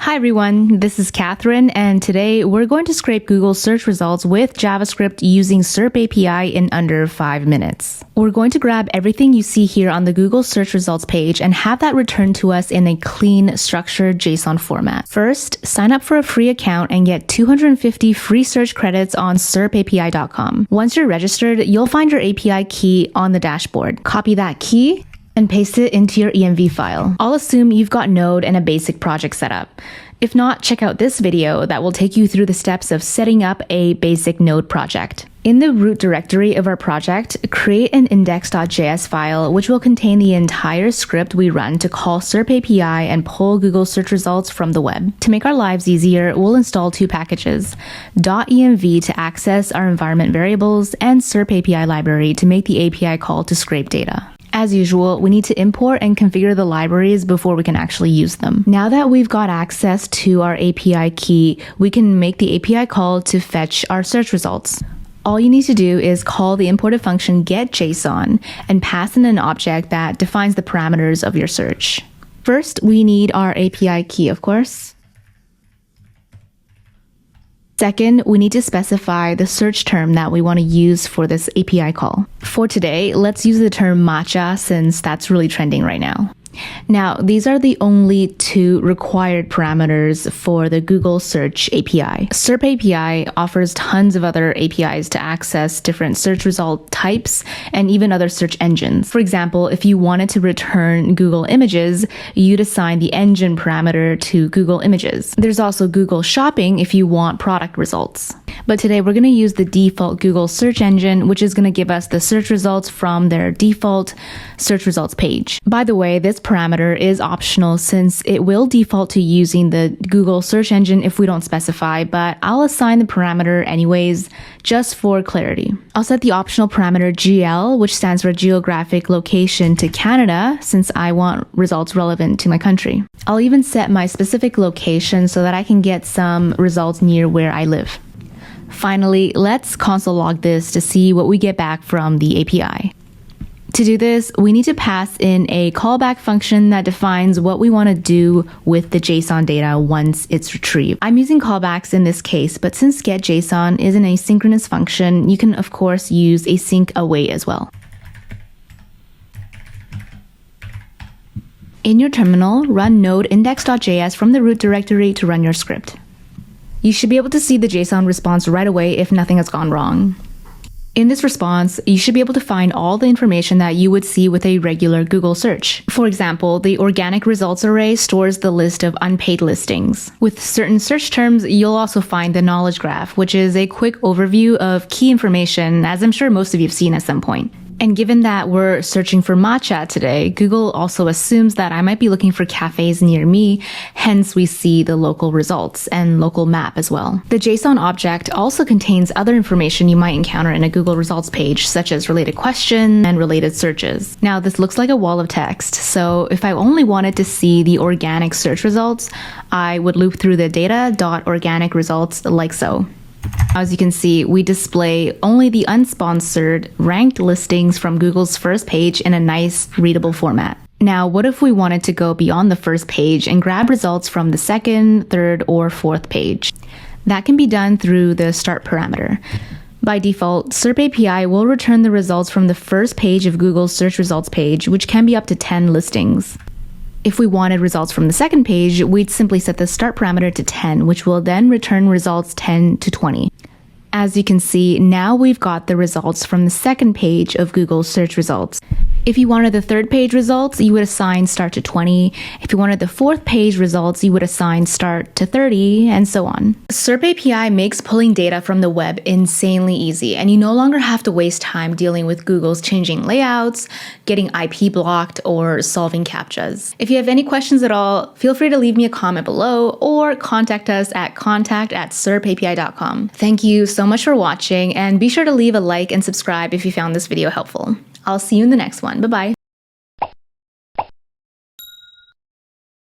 Hi everyone, this is Catherine, and today we're going to scrape Google search results with JavaScript using SerpApi in under 5 minutes. We're going to grab everything you see here on the Google search results page and have that returned to us in a clean, structured JSON format. First, sign up for a free account and get 250 free search credits on SerpApi.com. Once you're registered, you'll find your API key on the dashboard. Copy that key and paste it into your env file. I'll assume you've got Node and a basic project set up. If not, check out this video that will take you through the steps of setting up a basic Node project. In the root directory of our project, create an index.js file which will contain the entire script we run to call SerpApi and pull Google search results from the web. To make our lives easier, we'll install two packages, .env to access our environment variables and SerpApi library to make the API call to scrape data. As usual, we need to import and configure the libraries before we can actually use them. Now that we've got access to our API key, we can make the API call to fetch our search results. All you need to do is call the imported function getJSON and pass in an object that defines the parameters of your search. First, we need our API key, of course. Second, we need to specify the search term that we want to use for this API call. For today, let's use the term matcha since that's really trending right now. Now, these are the only two required parameters for the Google Search API. SerpApi offers tons of other APIs to access different search result types and even other search engines. For example, if you wanted to return Google Images, you'd assign the engine parameter to Google Images. There's also Google Shopping if you want product results. But today we're going to use the default Google search engine, which is going to give us the search results from their default search results page. By the way, this parameter is optional since it will default to using the Google search engine if we don't specify, but I'll assign the parameter anyways, just for clarity. I'll set the optional parameter GL, which stands for geographic location, to Canada since I want results relevant to my country. I'll even set my specific location so that I can get some results near where I live. Finally, let's console log this to see what we get back from the API. To do this, we need to pass in a callback function that defines what we want to do with the JSON data once it's retrieved. I'm using callbacks in this case, but since getJSON is an asynchronous function, you can of course use async await as well. In your terminal, run node index.js from the root directory to run your script. You should be able to see the JSON response right away if nothing has gone wrong. In this response, you should be able to find all the information that you would see with a regular Google search. For example, the organic results array stores the list of unpaid listings. With certain search terms, you'll also find the knowledge graph, which is a quick overview of key information, as I'm sure most of you have seen at some point. And given that we're searching for matcha today, Google also assumes that I might be looking for cafes near me, hence we see the local results and local map as well. The JSON object also contains other information you might encounter in a Google results page, such as related questions and related searches. Now, this looks like a wall of text, so if I only wanted to see the organic search results, I would loop through the data.organic results like so. As you can see, we display only the unsponsored ranked listings from Google's first page in a nice readable format. Now, what if we wanted to go beyond the first page and grab results from the second, third, or fourth page? That can be done through the start parameter. By default, SerpApi will return the results from the first page of Google's search results page, which can be up to 10 listings. If we wanted results from the second page, we'd simply set the start parameter to 10, which will then return results 10 to 20. As you can see, now we've got the results from the second page of Google's search results. If you wanted the third page results, you would assign start to 20. If you wanted the fourth page results, you would assign start to 30, and so on. SerpApi makes pulling data from the web insanely easy, and you no longer have to waste time dealing with Google's changing layouts, getting IP blocked, or solving CAPTCHAs. If you have any questions at all, feel free to leave me a comment below or contact us at contact@serpapi.com. Thank you so much for watching, and be sure to leave a like and subscribe if you found this video helpful. I'll see you in the next one. Bye-bye.